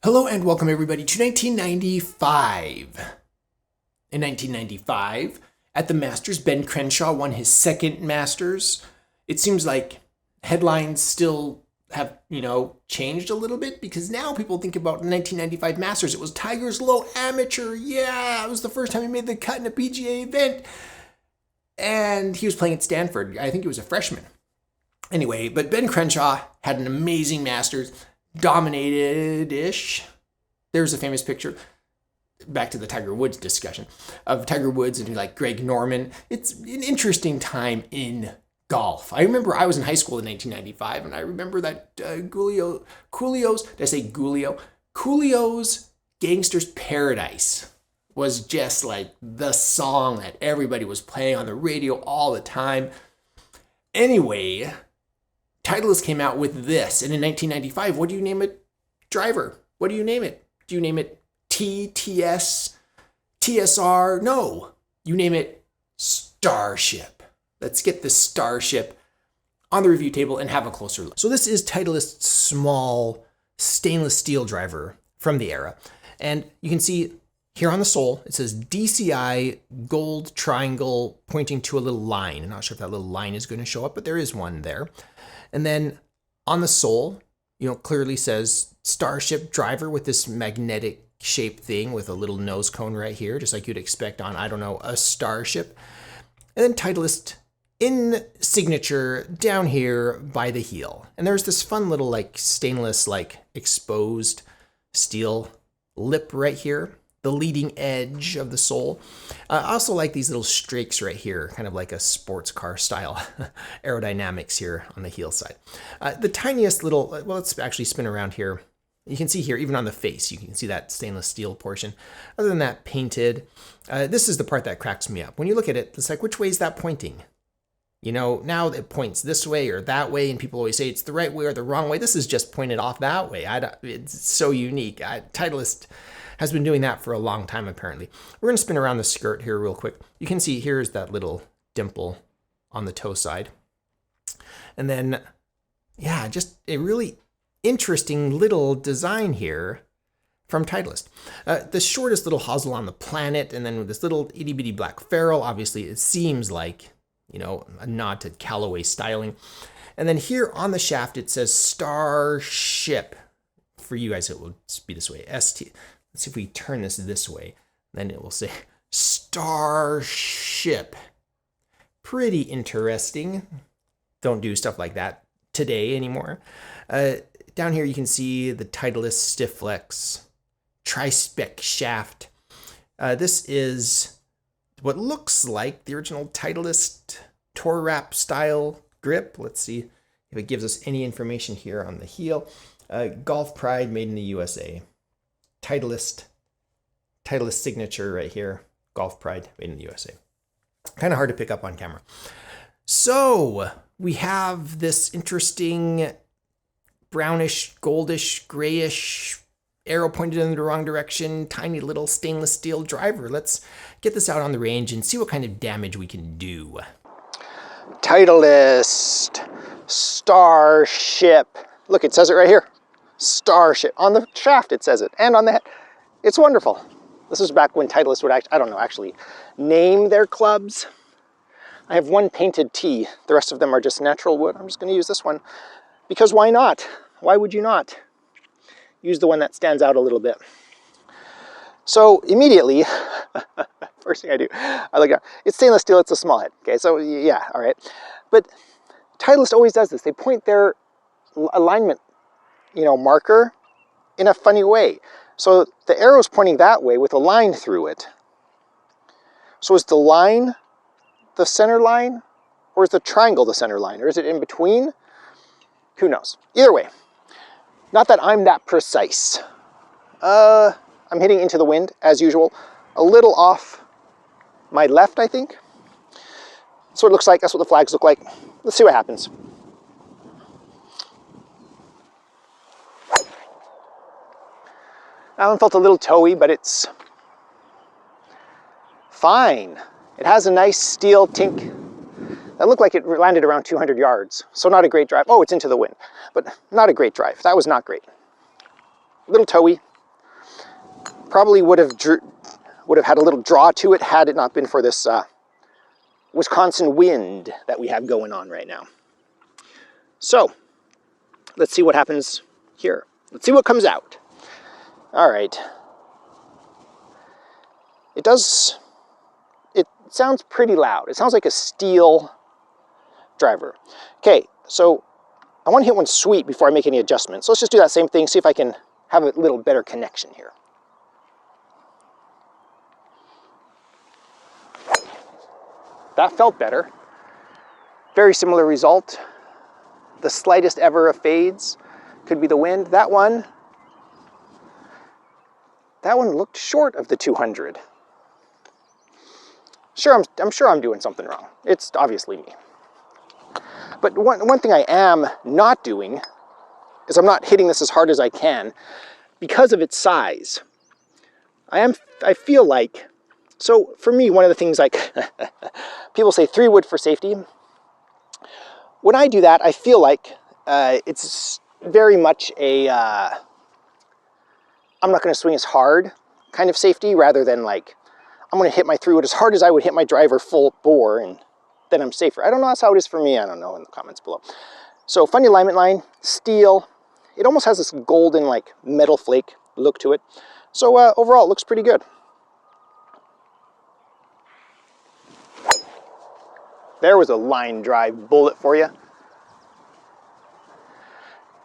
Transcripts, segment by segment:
Hello and welcome everybody to 1995. In 1995, at the Masters, Ben Crenshaw won his second Masters. It seems like headlines still have, changed a little bit because now people think about 1995 Masters. It was Tiger's low amateur. Yeah, it was the first time he made the cut in a PGA event. And he was playing at Stanford. I think he was a freshman. Anyway, but Ben Crenshaw had an amazing Masters. Dominated-ish. There's a famous picture, back to the Tiger Woods discussion, of Tiger Woods and like Greg Norman. It's an interesting time in golf. I remember I was in high school in 1995, and I remember that Coolio's Gangster's Paradise was just like the song that everybody was playing on the radio all the time. Anyway, Titleist came out with this, and in 1995, what do you name a driver? What do you name it? Do you name it T, TS, TSR? No, you name it Starship. Let's get the Starship on the review table and have a closer look. So this is Titleist's small stainless steel driver from the era. And you can see here on the sole, it says DCI gold triangle pointing to a little line. I'm not sure if that little line is going to show up, but there is one there. And then on the sole, clearly says Starship driver with this magnetic shaped thing with a little nose cone right here, just like you'd expect on, a Starship. And then Titleist in signature down here by the heel. And there's this fun little stainless exposed steel lip right here, the leading edge of the sole. I also like these little streaks right here, kind of like a sports car style aerodynamics here on the heel side. The tiniest little, let's actually spin around here. You can see here, even on the face, you can see that stainless steel portion. Other than that, painted. This is the part that cracks me up. When you look at it, it's like, which way is that pointing? Now it points this way or that way, and people always say it's the right way or the wrong way. This is just pointed off that way. It's so unique. Titleist has been doing that for a long time, apparently. We're going to spin around the skirt here real quick. You can see here's that little dimple on the toe side. And then, just a really interesting little design here from Titleist. The shortest little hosel on the planet, and then with this little itty-bitty black ferrule. Obviously, it seems like, a nod to Callaway styling. And then here on the shaft, it says Starship. For you guys, it will be this way, ST. Let's see if we turn this way, then it will say Starship. Pretty interesting. Don't do stuff like that today anymore. Down here you can see the Titleist Stiff Flex Tri-Spec shaft. This is what looks like the original Titleist Tour Wrap style grip. Let's see if it gives us any information here on the heel. Golf Pride made in the USA. Titleist signature right here. Golf Pride made in the USA. Kind of hard to pick up on camera. So we have this interesting brownish, goldish, grayish, arrow pointed in the wrong direction, tiny little stainless steel driver. Let's get this out on the range and see what kind of damage we can do. Titleist Starship. Look, it says it right here. Starship. On the shaft it says it, and on the head. It's wonderful. This is back when Titleist would actually name their clubs. I have one painted tee. The rest of them are just natural wood. I'm just going to use this one because why not? Why would you not? Use the one that stands out a little bit. So immediately, first thing I do, I look at it's stainless steel, it's a small head. Okay, so yeah, all right. But Titleist always does this. They point their alignment marker in a funny way. So the arrow's pointing that way with a line through it. So is the line the center line, or is the triangle the center line, or is it in between? Who knows? Either way, not that I'm that precise. I'm hitting into the wind as usual, a little off my left, I think. That's what it looks like. That's what the flags look like. Let's see what happens. That one felt a little toey, but it's fine. It has a nice steel tink. That looked like it landed around 200 yards. So not a great drive. Oh, it's into the wind, but not a great drive. That was not great. A little toey, Probably would have had a little draw to it had it not been for this Wisconsin wind that we have going on right now. So let's see what happens here. Let's see what comes out. All right. It sounds pretty loud. It sounds like a steel driver. Okay, so I want to hit one sweet before I make any adjustments. So let's just do that same thing, see if I can have a little better connection here. That felt better. Very similar result. The slightest ever of fades could be the wind. That one looked short of the 200. Sure, I'm sure I'm doing something wrong. It's obviously me. But one thing I am not doing is I'm not hitting this as hard as I can because of its size. I feel like, so for me, one of the things like, people say 3 wood for safety. When I do that, I feel like it's very much a, I'm not going to swing as hard kind of safety rather than like, I'm going to hit my 3 wood as hard as I would hit my driver full bore and then I'm safer. I don't know, that's how it is for me. I don't know, in the comments below. So funny alignment line, steel. It almost has this golden like metal flake look to it. So overall, it looks pretty good. There was a line drive bullet for you.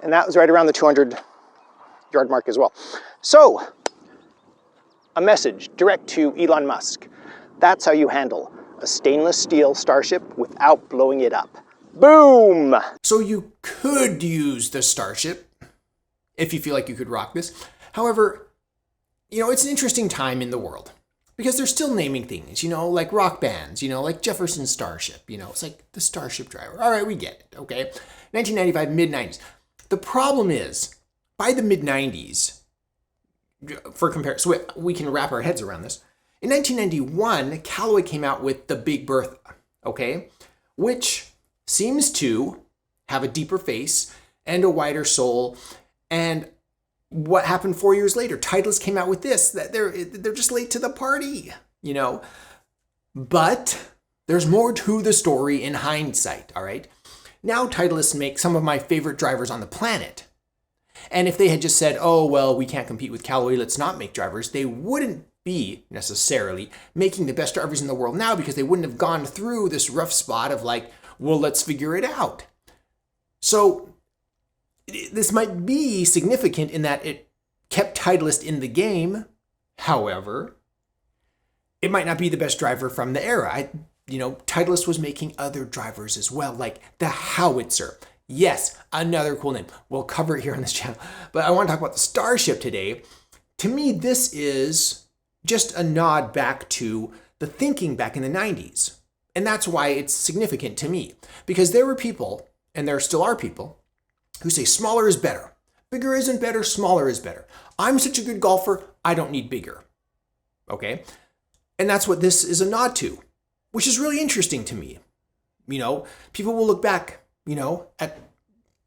And that was right around the 200 yard mark as well. So, a message direct to Elon Musk. That's how you handle a stainless steel Starship without blowing it up. Boom! So you could use the Starship if you feel like you could rock this. However, you know, it's an interesting time in the world because they're still naming things, you know, like rock bands, you know, like Jefferson Starship, you know, it's like the Starship driver. All right, we get it, okay? 1995, mid-90s. The problem is, by the mid-90s, for comparison, so we can wrap our heads around this. In 1991, Callaway came out with the Big Bertha, okay, which seems to have a deeper face and a wider sole. And what happened 4 years later? Titleist came out with this. That they're just late to the party, you know. But there's more to the story in hindsight. All right. Now Titleist make some of my favorite drivers on the planet. And if they had just said, oh, well, we can't compete with Callaway, let's not make drivers, they wouldn't be necessarily making the best drivers in the world now because they wouldn't have gone through this rough spot of like, well, let's figure it out. So this might be significant in that it kept Titleist in the game. However, it might not be the best driver from the era. Titleist was making other drivers as well, like the Howitzer. Yes, another cool name. We'll cover it here on this channel. But I want to talk about the Starship today. To me, this is just a nod back to the thinking back in the 90s. And that's why it's significant to me. Because there were people, and there still are people, who say smaller is better. Bigger isn't better, smaller is better. I'm such a good golfer, I don't need bigger. Okay? And that's what this is a nod to, which is really interesting to me. You know, people will look back, you know, at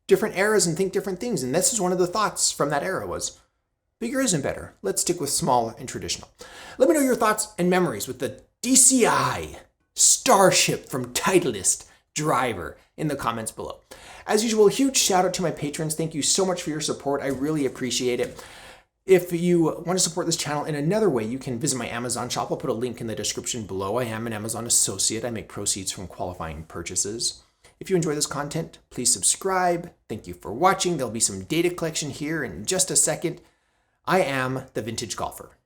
different eras and think different things. And this is one of the thoughts from that era was, bigger isn't better. Let's stick with small and traditional. Let me know your thoughts and memories with the DCI Starship from Titleist driver in the comments below. As usual, huge shout out to my patrons. Thank you so much for your support. I really appreciate it. If you want to support this channel in another way, you can visit my Amazon shop. I'll put a link in the description below. I am an Amazon associate. I make proceeds from qualifying purchases. If you enjoy this content, please subscribe. Thank you for watching. There'll be some data collection here in just a second. I am the Vintage Golfer.